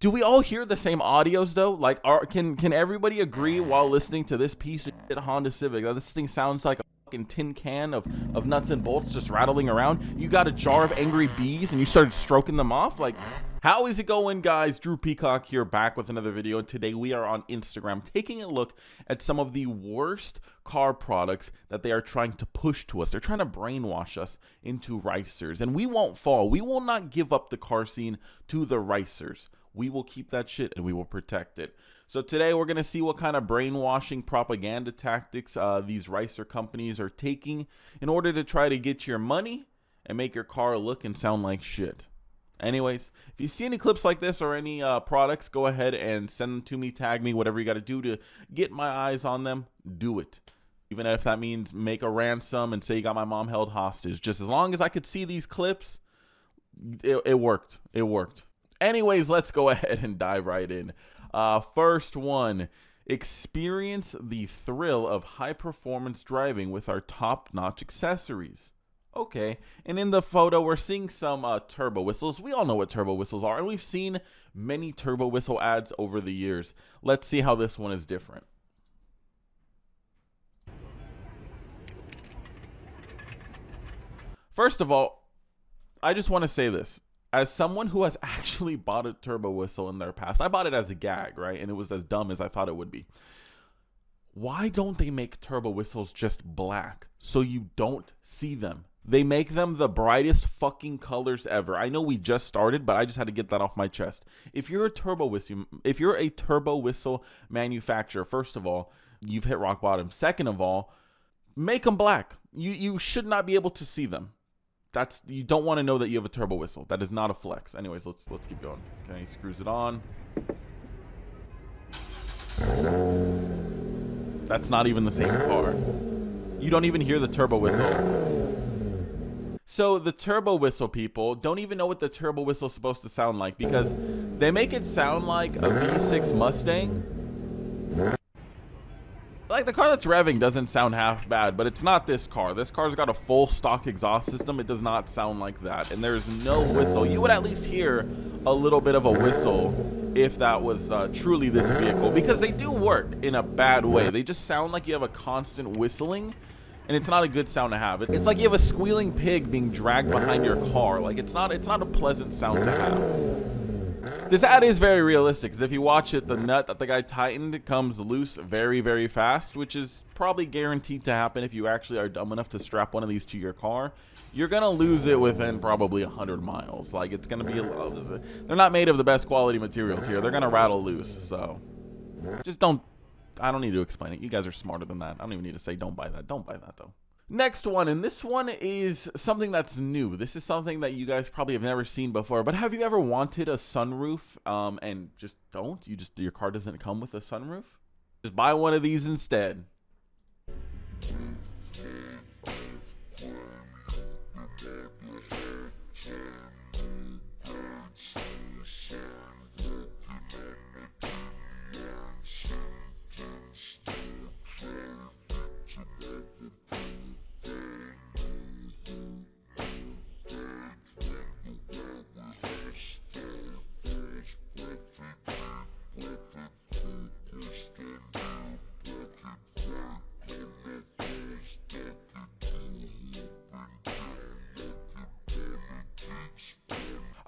Do we all hear the same audios though? Like, can everybody agree while listening to this piece of shit Honda Civic that this thing sounds like a fucking tin can of nuts and bolts just rattling around? You got a jar of angry bees and you started stroking them off? Like, how is it going, guys? Drew Peacock here, back with another video, and today we are on Instagram taking a look at some of the worst car products that they are trying to push to us. They're trying to brainwash us into ricers, and we won't fall. We will not give up the car scene to the ricers. We will keep that shit and we will protect it. So today we're going to see what kind of brainwashing propaganda tactics these ricer companies are taking in order to try to get your money and make your car look and sound like shit. Anyways, if you see any clips like this or any products, go ahead and send them to me, tag me, whatever you got to do to get my eyes on them, do it. Even if that means make a ransom and say you got my mom held hostage. Just as long as I could see these clips, it worked. It worked. Anyways, let's go ahead and dive right in. First one, experience the thrill of high-performance driving with our top-notch accessories. Okay, and in the photo, we're seeing some turbo whistles. We all know what turbo whistles are, and we've seen many turbo whistle ads over the years. Let's see how this one is different. First of all, I just want to say this. As someone who has actually bought a turbo whistle in their past, I bought it as a gag, right? And it was as dumb as I thought it would be. Why don't they make turbo whistles just black so you don't see them? They make them the brightest fucking colors ever. I know we just started, but I just had to get that off my chest. If you're a turbo whistle manufacturer, first of all, you've hit rock bottom. Second of all, make them black. You should not be able to see them. You don't want to know that you have a turbo whistle. That is not a flex. Anyways, let's keep going. Okay, he screws it on. That's not even the same car. You don't even hear the turbo whistle. So the turbo whistle people don't even know what the turbo whistle is supposed to sound like, because they make it sound like a V6 Mustang. Like, the car that's revving doesn't sound half bad, but it's not this car. This car's got a full stock exhaust system. It does not sound like that, and there's no whistle. You would at least hear a little bit of a whistle if that was truly this vehicle, because they do work in a bad way. They just sound like you have a constant whistling, and it's not a good sound to have. It's like you have a squealing pig being dragged behind your car. Like, it's not a pleasant sound to have. This ad is very realistic, because if you watch it, the nut that the guy tightened comes loose very, very fast, which is probably guaranteed to happen if you actually are dumb enough to strap one of these to your car. You're going to lose it within probably 100 miles. Like, it's going to be they're not made of the best quality materials here. They're going to rattle loose. So just I don't need to explain it. You guys are smarter than that. I don't even need to say don't buy that. Don't buy that, though. Next one, and this one is something that's new. This is something that you guys probably have never seen before, but have you ever wanted a sunroof and just don't? Your car doesn't come with a sunroof? Just buy one of these instead.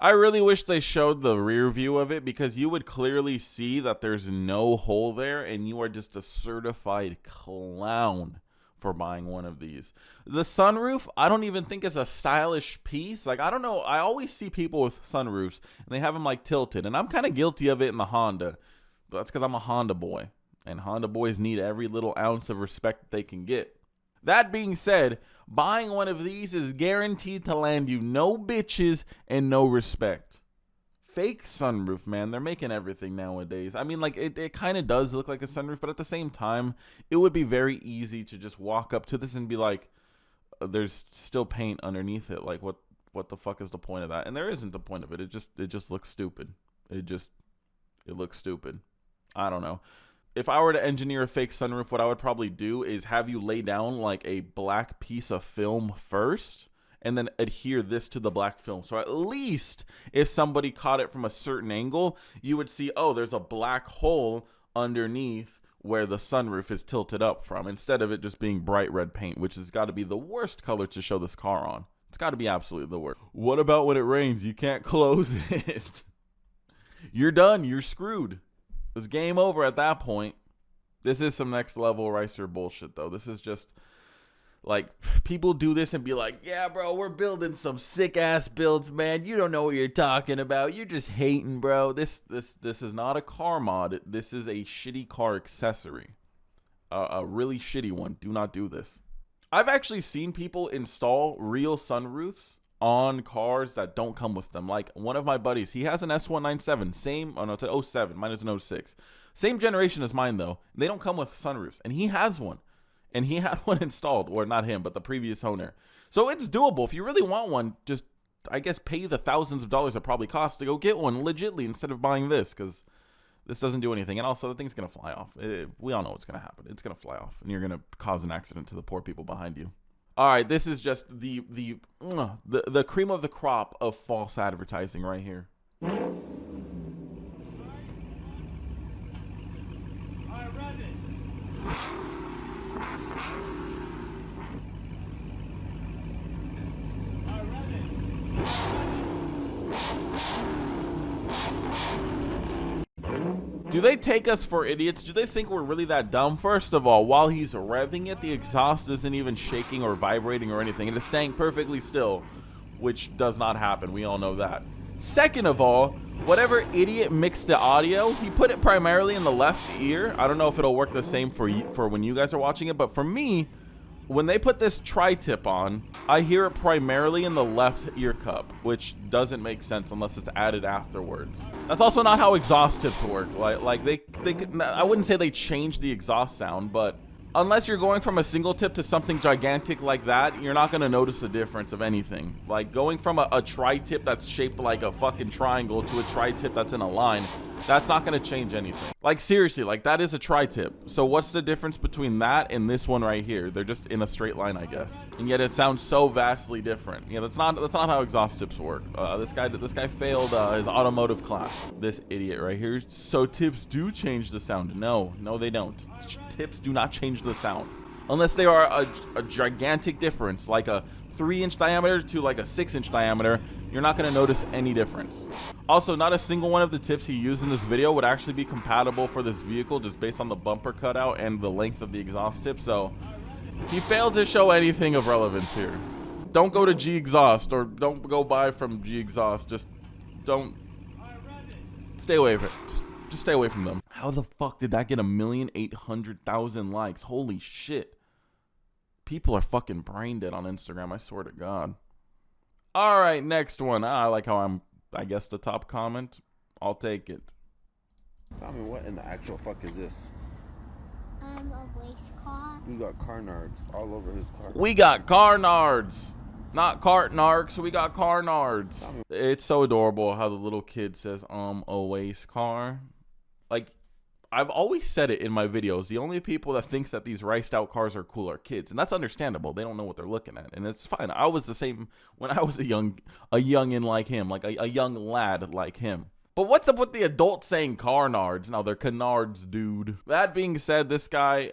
I really wish they showed the rear view of it, because you would clearly see that there's no hole there, and you are just a certified clown for buying one of these. The sunroof, I don't even think is a stylish piece. Like, I don't know. I always see people with sunroofs, and they have them like tilted, and I'm kind of guilty of it in the Honda. But that's because I'm a Honda boy, and Honda boys need every little ounce of respect that they can get. That being said, buying one of these is guaranteed to land you no bitches and no respect. Fake sunroof, man. They're making everything nowadays. I mean, like, it kind of does look like a sunroof, but at the same time, it would be very easy to just walk up to this and be like, there's still paint underneath it. Like, what the fuck is the point of that? And there isn't the point of it. It just looks stupid. It looks stupid. I don't know. If I were to engineer a fake sunroof, what I would probably do is have you lay down like a black piece of film first and then adhere this to the black film. So at least if somebody caught it from a certain angle, you would see, oh, there's a black hole underneath where the sunroof is tilted up from, instead of it just being bright red paint, which has got to be the worst color to show this car on. It's got to be absolutely the worst. What about when it rains? You can't close it. You're done. You're screwed. It's game over at that point. This is some next level Ricer bullshit, though. This is just like, people do this and be like, yeah, bro, we're building some sick ass builds, man. You don't know what you're talking about. You're just hating, bro. This is not a car mod. This is a shitty car accessory. A really shitty one. Do not do this. I've actually seen people install real sunroofs on cars that don't come with them. Like one of my buddies, he has an S197, same, oh no, it's an 07, mine is an 06. Same generation as mine though. They don't come with sunroofs, and he has one. And he had one installed, or not him, but the previous owner. So it's doable. If you really want one, just, I guess, pay the thousands of dollars it probably costs to go get one legitly instead of buying this, because this doesn't do anything. And also, the thing's going to fly off. We all know what's going to happen. It's going to fly off, and you're going to cause an accident to the poor people behind you. All right, this is just the cream of the crop of false advertising right here. Do they take us for idiots? Do they think we're really that dumb? First of all, while he's revving it, the exhaust isn't even shaking or vibrating or anything. It is staying perfectly still, which does not happen. We all know that. Second of all, whatever idiot mixed the audio, he put it primarily in the left ear. I don't know if it'll work the same for when you guys are watching it, but for me, when they put this tri-tip on, I hear it primarily in the left ear cup, which doesn't make sense unless it's added afterwards. That's also not how exhaust tips work. Like they I wouldn't say they changed the exhaust sound, but unless you're going from a single tip to something gigantic like that, you're not going to notice the difference of anything. Like going from a tri-tip that's shaped like a fucking triangle to a tri-tip that's in a line, that's not going to change anything. Like seriously, like that is a tri-tip. So what's the difference between that and this one right here? They're just in a straight line, I guess. And yet it sounds so vastly different. Yeah, that's not how exhaust tips work. This guy failed his automotive class. This idiot right here. So tips do change the sound. No, they don't. Tips do not change the sound unless they are a gigantic difference, like a 3-inch diameter to like a 6-inch diameter. You're not going to notice any difference. Also, not a single one of the tips he used in this video would actually be compatible for this vehicle, just based on the bumper cutout and the length of the exhaust tip. So he failed to show anything of relevance here. Don't go to G Exhaust, or don't go buy from G Exhaust. Just don't. Stay away from it. Just stay away from them. How the fuck did that get 1,800,000 likes? Holy shit. People are fucking brain dead on Instagram, I swear to God. All right, next one. I like how I'm, I guess, the top comment. I'll take it. Tell me, what in the actual fuck is this? A race car. We got Carnards all over his car. We got Carnards. Not Cartnarks, we got Carnards. It's so adorable how the little kid says, a race car. Like, I've always said it in my videos. The only people that thinks that these riced out cars are cool are kids, and that's understandable. They don't know what they're looking at, and it's fine. I was the same when I was a youngin like him, like a young lad like him. But what's up with the adults saying Carnards? No, they're Carnards, dude. That being said, this guy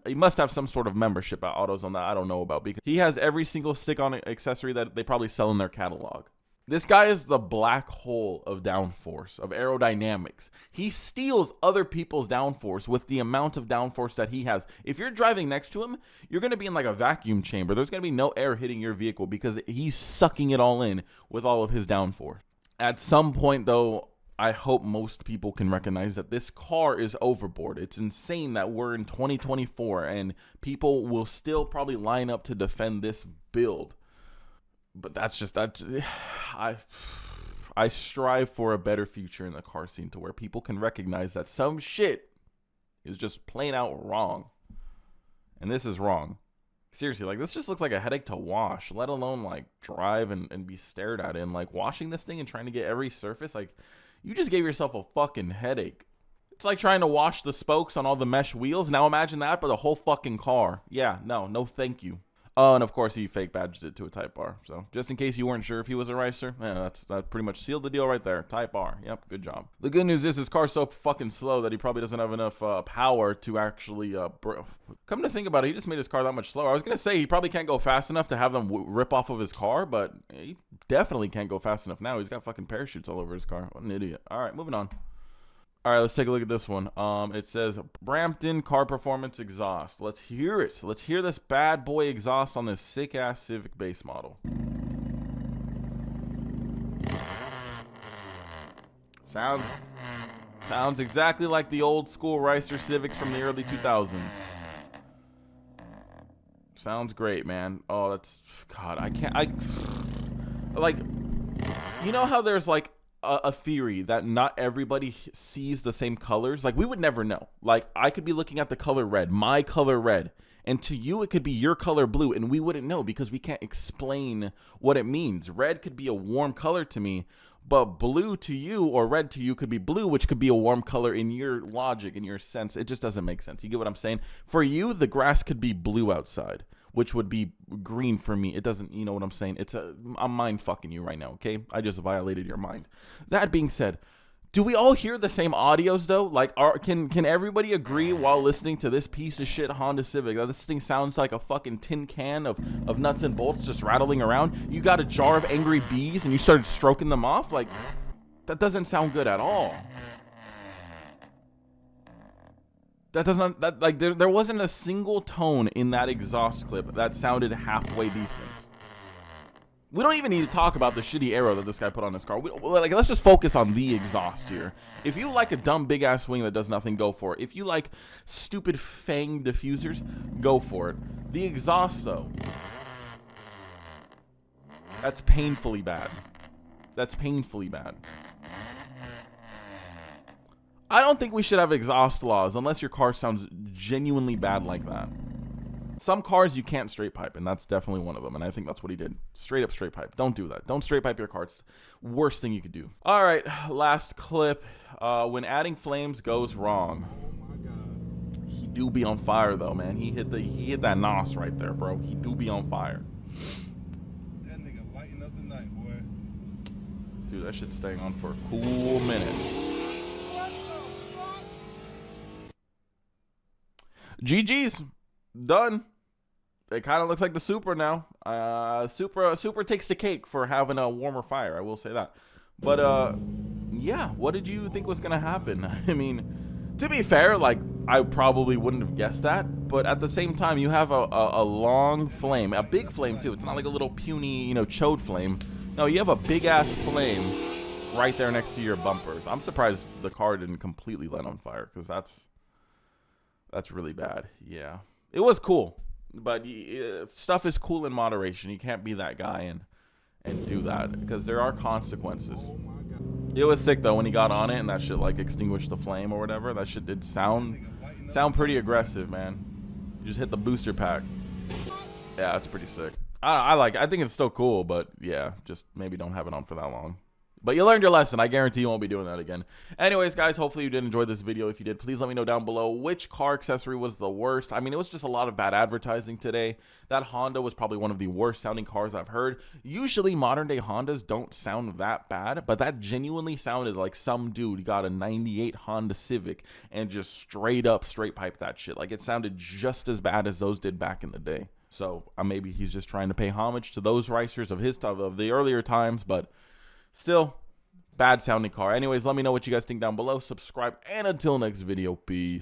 he must have some sort of membership at AutoZone that I don't know about, because he has every single stick-on accessory that they probably sell in their catalog. This guy is the black hole of downforce, of aerodynamics. He steals other people's downforce with the amount of downforce that he has. If you're driving next to him, you're going to be in like a vacuum chamber. There's going to be no air hitting your vehicle because he's sucking it all in with all of his downforce. At some point, though, I hope most people can recognize that this car is overboard. It's insane that we're in 2024 and people will still probably line up to defend this build. But that's I strive for a better future in the car scene to where people can recognize that some shit is just plain out wrong. And this is wrong. Seriously, like, this just looks like a headache to wash, let alone like drive and be stared at. And like washing this thing and trying to get every surface, like, you just gave yourself a fucking headache. It's like trying to wash the spokes on all the mesh wheels. Now imagine that, but the whole fucking car. Yeah, no thank you. Oh, and of course he fake badged it to a Type R. So just in case you weren't sure if he was a racer, that pretty much sealed the deal right there. Type R. Yep, good job. The good news is his car's so fucking slow that he probably doesn't have enough power to actually. Come to think about it, he just made his car that much slower. I was gonna say he probably can't go fast enough to have them rip off of his car, but he definitely can't go fast enough now. He's got fucking parachutes all over his car. What an idiot. All right, moving on. All right, let's take a look at this one. It says Rampton car performance exhaust. Let's hear it. Let's hear this bad boy exhaust on this sick ass Civic base model. Sounds exactly like the old school Ricer Civics from the early 2000s. Sounds great, man. Oh, that's God. Like, you know how there's like a theory that not everybody sees the same colors? Like, we would never know. Like, I could be looking at the color red, my color red, and to you it could be your color blue, and we wouldn't know because we can't explain what it means. Red could be a warm color to me, but blue to you or red to you could be blue, which could be a warm color in your logic, in your sense. It just doesn't make sense. You get what I'm saying? For you, the grass could be blue outside, which would be green for me. It doesn't, you know what I'm saying? I'm mind fucking you right now, okay? I just violated your mind. That being said, do we all hear the same audios though? Like, can everybody agree while listening to this piece of shit Honda Civic that this thing sounds like a fucking tin can of nuts and bolts just rattling around? You got a jar of angry bees and you started stroking them off? Like, that doesn't sound good at all. There wasn't a single tone in that exhaust clip that sounded halfway decent. We don't even need to talk about the shitty aero that this guy put on his car. Let's just focus on the exhaust here. If you like a dumb big ass wing that does nothing, go for it. If you like stupid fang diffusers, go for it. The exhaust though, that's painfully bad. That's painfully bad. I don't think we should have exhaust laws unless your car sounds genuinely bad like that. Some cars you can't straight pipe, and that's definitely one of them, and I think that's what he did. Straight up straight pipe. Don't do that. Don't straight pipe your car. It's the worst thing you could do. All right, last clip. When adding flames goes wrong. He do be on fire though, man. He hit that nos right there, bro. He do be on fire. That nigga lighting up the night, boy. Dude, that shit's staying on for a cool minute. GG's done. It kind of looks like the Supra now. Supra takes the cake for having a warmer fire, I will say that. But yeah, what did you think was gonna happen? I mean, to be fair, like, I probably wouldn't have guessed that, but at the same time, you have a long flame, a big flame too. It's not like a little puny, you know, chode flame. No, you have a big ass flame right there next to your bumpers. I'm surprised the car didn't completely light on fire, because that's really bad. Yeah, it was cool, but stuff is cool in moderation. You can't be that guy and do that, because there are consequences. It was sick though when he got on it and that shit like extinguished the flame or whatever. That shit did sound pretty aggressive, man. You just hit the booster pack. Yeah, it's pretty sick. I think it's still cool, but yeah, just maybe don't have it on for that long. But you learned your lesson. I guarantee you won't be doing that again. Anyways, guys, hopefully you did enjoy this video. If you did, please let me know down below which car accessory was the worst. I mean, it was just a lot of bad advertising today. That Honda was probably one of the worst sounding cars I've heard. Usually modern day Hondas don't sound that bad, but that genuinely sounded like some dude got a 98 Honda Civic and just straight piped that shit. Like, it sounded just as bad as those did back in the day. So maybe he's just trying to pay homage to those racers of his stuff of the earlier times, but still, bad sounding car. Anyways, let me know what you guys think down below. Subscribe, and until next video, peace.